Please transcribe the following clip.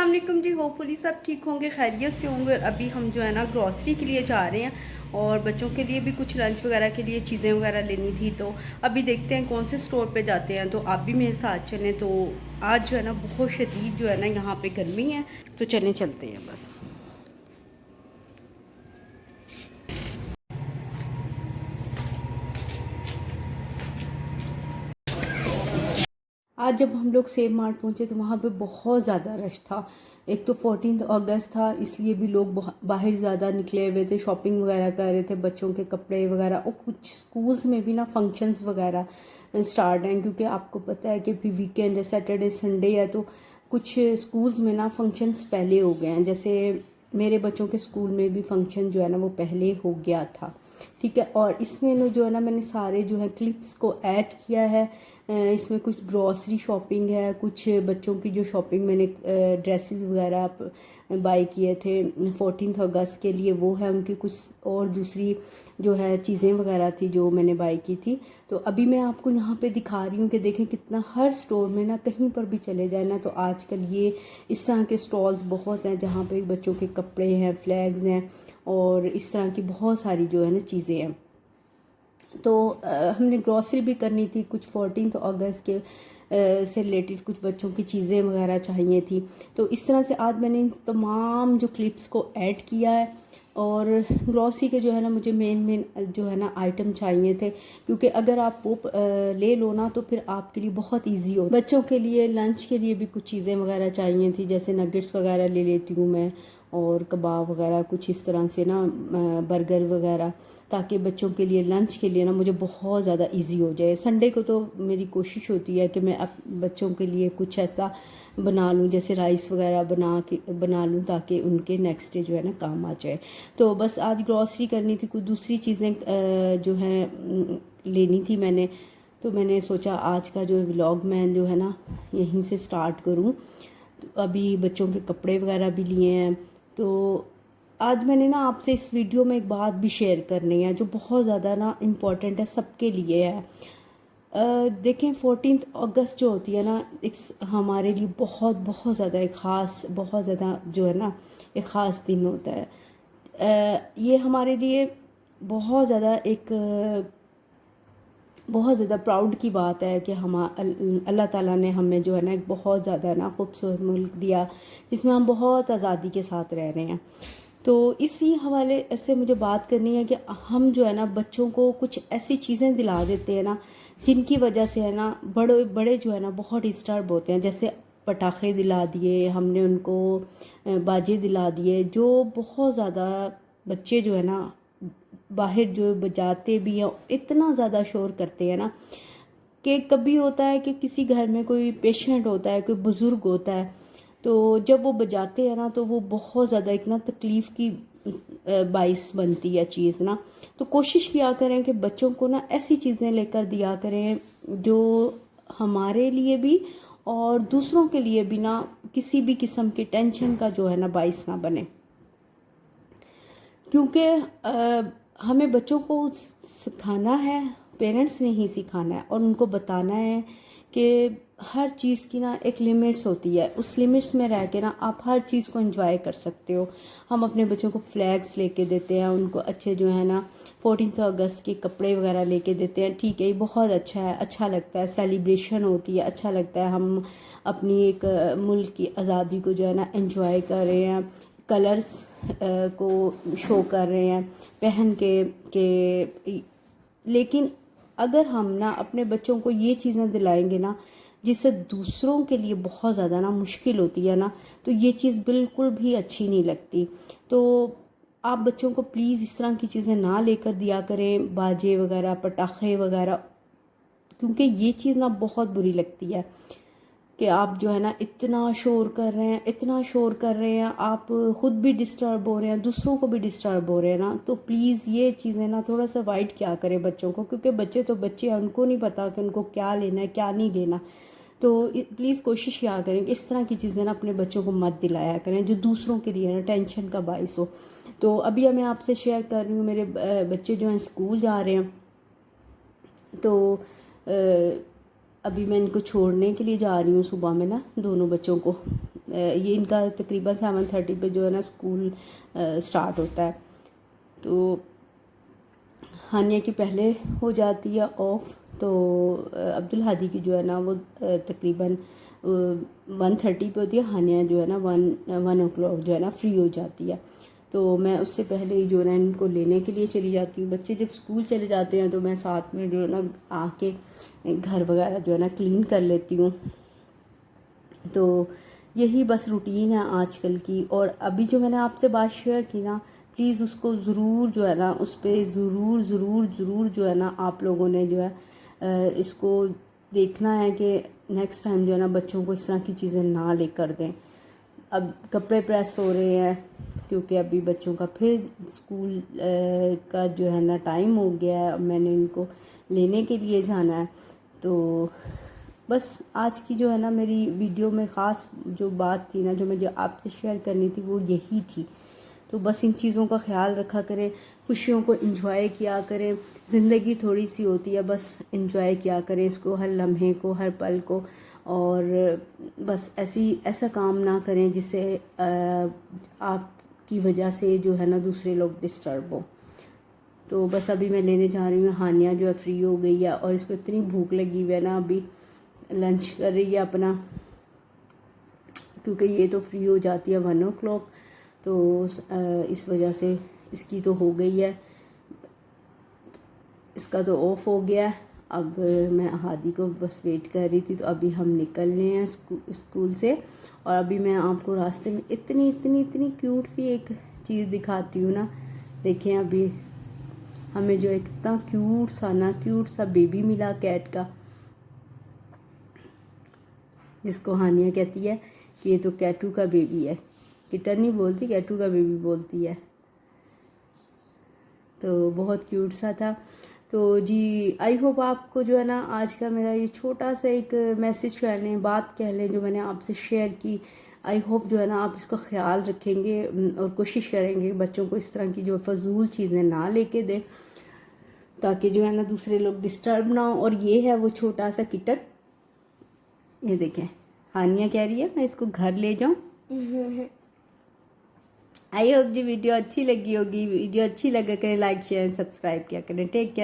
अस्सलाम वालेकुम जी। होपफुली सब ठीक होंगे, खैरियत से होंगे। अभी हम जो है ना ग्रॉसरी के लिए जा रहे हैं और बच्चों के लिए भी कुछ लंच वगैरह के लिए चीज़ें वगैरह लेनी थी। तो अभी देखते हैं कौन से स्टोर पे जाते हैं। तो आप भी मेरे साथ चलें। तो आज जो है ना बहुत शदीद जो है ना यहाँ पे गर्मी है, तो चलते हैं बस। आज जब हम लोग सेब मार्ट पहुँचे तो वहाँ पे बहुत ज़्यादा रश था। एक तो 14 अगस्त था, इसलिए भी लोग बाहर ज़्यादा निकले हुए थे, शॉपिंग वगैरह कर रहे थे, बच्चों के कपड़े वगैरह। और कुछ स्कूल्स में भी ना फंक्शंस वगैरह स्टार्ट हैं, क्योंकि आपको पता है कि भी वीकेंड है, सैटरडे संडे है। तो कुछ स्कूल्स में ना फंक्शंस पहले हो गए हैं। जैसे मेरे बच्चों के स्कूल में भी फंक्शन जो है ना वो पहले हो गया था, ठीक है। और इसमें जो है ना मैंने सारे जो है क्लिप्स को ऐड किया है। इसमें कुछ ग्रॉसरी शॉपिंग है, कुछ बच्चों की जो शॉपिंग मैंने ड्रेसेस वगैरह बाई किए थे 14 अगस्त के लिए, वो है उनकी। कुछ और दूसरी जो है चीज़ें वगैरह थी जो मैंने बाई की थी। तो अभी मैं आपको यहाँ पे दिखा रही हूँ कि देखें कितना हर स्टोर में ना कहीं पर भी चले जाए ना तो आजकल ये इस तरह के स्टॉल्स बहुत हैं जहाँ पे बच्चों के कपड़े हैं, फ्लैग्स हैं और इस तरह की बहुत सारी जो है ना चीज़ें हैं। तो हमने ग्रॉसरी भी करनी थी, कुछ 14 अगस्त के से रिलेटेड कुछ बच्चों की चीज़ें वगैरह चाहिए थी। तो इस तरह से आज मैंने इन तमाम जो क्लिप्स को ऐड किया है। और ग्रॉसरी के जो है ना मुझे मेन जो है ना आइटम चाहिए थे, क्योंकि अगर आप वो ले लो ना तो फिर आपके लिए बहुत इजी हो। बच्चों के लिए लंच के लिए भी कुछ चीज़ें वगैरह चाहिए थी, जैसे नगेट्स वगैरह ले लेती हूँ मैं, और कबाब वगैरह कुछ इस तरह से ना, बर्गर वगैरह, ताकि बच्चों के लिए लंच के लिए ना मुझे बहुत ज़्यादा इजी हो जाए। संडे को तो मेरी कोशिश होती है कि मैं बच्चों के लिए कुछ ऐसा बना लूँ, जैसे राइस वगैरह बना लूँ, ताकि उनके नेक्स्ट डे जो है ना काम आ जाए। तो बस आज ग्रॉसरी करनी थी, कुछ दूसरी चीज़ें जो हैं लेनी थी मैंने। तो मैंने सोचा आज का जो व्लॉग मैं जो है ना यहीं से स्टार्ट करूँ। तो अभी बच्चों के कपड़े वगैरह भी लिए हैं। तो आज मैंने ना आपसे इस वीडियो में एक बात भी शेयर करनी है जो बहुत ज़्यादा ना इम्पॉर्टेंट है, सबके लिए है। देखें 14 अगस्त जो होती है ना, एक हमारे लिए बहुत बहुत ज़्यादा एक ख़ास, बहुत ज़्यादा जो है ना एक ख़ास दिन होता है। ये हमारे लिए बहुत ज़्यादा बहुत ज़्यादा प्राउड की बात है कि हम अल्लाह ताला ने हमें जो है ना एक बहुत ज़्यादा ना खूबसूरत मुल्क दिया, जिसमें हम बहुत आज़ादी के साथ रह रहे हैं। तो इसी हवाले से मुझे बात करनी है कि हम जो है ना बच्चों को कुछ ऐसी चीज़ें दिला देते हैं ना जिनकी वजह से है ना बड़े बड़े जो है ना बहुत डिस्टर्ब होते हैं। जैसे पटाखे दिला दिए हमने उनको, बाजे दिला दिए, जो बहुत ज़्यादा बच्चे जो है ना बाहर जो बजाते भी हैं, इतना ज़्यादा शोर करते हैं ना कि कभी होता है कि किसी घर में कोई पेशेंट होता है, कोई बुज़ुर्ग होता है, तो जब वो बजाते हैं ना तो वो बहुत ज़्यादा इतना तकलीफ़ की बाइस बनती है चीज़ ना। तो कोशिश किया करें कि बच्चों को ना ऐसी चीज़ें लेकर दिया करें जो हमारे लिए भी और दूसरों के लिए भी ना किसी भी किस्म की टेंशन का जो है ना बाइस ना बने। क्योंकि हमें बच्चों को सिखाना है, पेरेंट्स ने ही सिखाना है और उनको बताना है कि हर चीज़ की ना एक लिमिट्स होती है। उस लिमिट्स में रह के ना आप हर चीज़ को एंजॉय कर सकते हो। हम अपने बच्चों को फ्लैग्स लेके देते हैं, उनको अच्छे जो है ना 14 अगस्त के कपड़े वगैरह लेके देते हैं, ठीक है, ये बहुत अच्छा है, अच्छा लगता है, सेलिब्रेशन होती है, अच्छा लगता है। हम अपनी एक मुल्क की आज़ादी को जो है ना एंजॉय कर रहे हैं, कलर्स को शो कर रहे हैं पहन के। लेकिन अगर हम ना अपने बच्चों को ये चीज़ें दिलाएंगे ना जिससे दूसरों के लिए बहुत ज़्यादा ना मुश्किल होती है ना, तो ये चीज़ बिल्कुल भी अच्छी नहीं लगती। तो आप बच्चों को प्लीज़ इस तरह की चीज़ें ना लेकर दिया करें, बाजे वगैरह, पटाखे वगैरह, क्योंकि ये चीज़ ना बहुत बुरी लगती है कि आप जो है ना इतना शोर कर रहे हैं, इतना शोर कर रहे हैं, आप ख़ुद भी डिस्टर्ब हो रहे हैं, दूसरों को भी डिस्टर्ब हो रहे हैं ना। तो प्लीज़ ये चीज़ें ना थोड़ा सा अवॉइड किया करें बच्चों को, क्योंकि बच्चे तो बच्चे हैं, उनको नहीं पता कि उनको क्या लेना है क्या नहीं लेना। तो प्लीज़ कोशिश किया करें कि इस तरह की चीज़ें ना अपने बच्चों को मत दिलाया करें जो दूसरों के लिए ना टेंशन का बाइस हो। तो अभी मैं आपसे शेयर कर रही हूँ, मेरे बच्चे जो हैं स्कूल जा रहे हैं। तो अभी मैं इनको छोड़ने के लिए जा रही हूँ सुबह में ना, दोनों बच्चों को। ये इनका तकरीबन 7:30 पे जो है ना स्कूल स्टार्ट होता है। तो हानिया की पहले हो जाती है ऑफ, तो अब्दुल हादी की जो है ना वो तकरीबन 1:30 पे होती है। हानिया जो है ना 1 o'clock जो है ना फ्री हो जाती है। तो मैं उससे पहले ही जो है ना इनको लेने के लिए चली जाती हूँ। बच्चे जब स्कूल चले जाते हैं तो मैं साथ में जो है ना आके घर वगैरह जो है ना क्लीन कर लेती हूँ। तो यही बस रूटीन है आजकल की। और अभी जो मैंने आपसे बात शेयर की ना, प्लीज़ उसको ज़रूर जो है ना उस पर ज़रूर ज़रूर ज़रूर जो है ना आप लोगों ने जो है इसको देखना है कि नेक्स्ट टाइम जो है ना बच्चों को इस तरह की चीज़ें ना लेकर दें। अब कपड़े प्रेस हो रहे हैं क्योंकि अभी बच्चों का फिर स्कूल का जो है ना टाइम हो गया है। अब मैंने इनको लेने के लिए जाना है। तो बस आज की जो है ना मेरी वीडियो में ख़ास जो बात थी ना, जो मुझे आपसे शेयर करनी थी, वो यही थी। तो बस इन चीज़ों का ख्याल रखा करें, खुशियों को एंजॉय किया करें। ज़िंदगी थोड़ी सी होती है, बस एंजॉय किया करें इसको, हर लम्हे को, हर पल को। और बस ऐसा काम ना करें जिससे आपकी वजह से जो है ना दूसरे लोग डिस्टर्ब हो। तो बस अभी मैं लेने जा रही हूँ। हानिया जो है फ्री हो गई है और इसको इतनी भूख लगी हुई है ना, अभी लंच कर रही है अपना, क्योंकि ये तो फ्री हो जाती है 1 o'clock। तो इस वजह से इसकी तो हो गई है, इसका तो ऑफ हो गया है। अब मैं हादी को बस वेट कर रही थी। तो अभी हम निकल रहे हैं स्कूल से। और अभी मैं आपको रास्ते में इतनी इतनी इतनी क्यूट सी एक चीज़ दिखाती हूँ ना। देखें, अभी हमें जो इतना क्यूट सा बेबी मिला कैट का, जिसको हानिया कहती है कि ये तो कैटू का बेबी है। किटन नहीं बोलती, कैटू का बेबी बोलती है। तो बहुत क्यूट सा था। तो जी, आई होप आपको जो है ना आज का मेरा ये छोटा सा एक मैसेज कह लें, बात कह लें, जो मैंने आपसे शेयर की, आई होप जो है ना आप इसका ख्याल रखेंगे और कोशिश करेंगे बच्चों को इस तरह की जो फजूल चीज़ें ना लेके दें, ताकि जो है ना दूसरे लोग डिस्टर्ब ना हो। और ये है वो छोटा सा किटन, ये देखें। हानिया कह रही है मैं इसको घर ले जाऊं। आई होप जी वीडियो अच्छी लगी होगी। वीडियो अच्छी लगा करें लाइक शेयर सब्सक्राइब किया करें। Take care.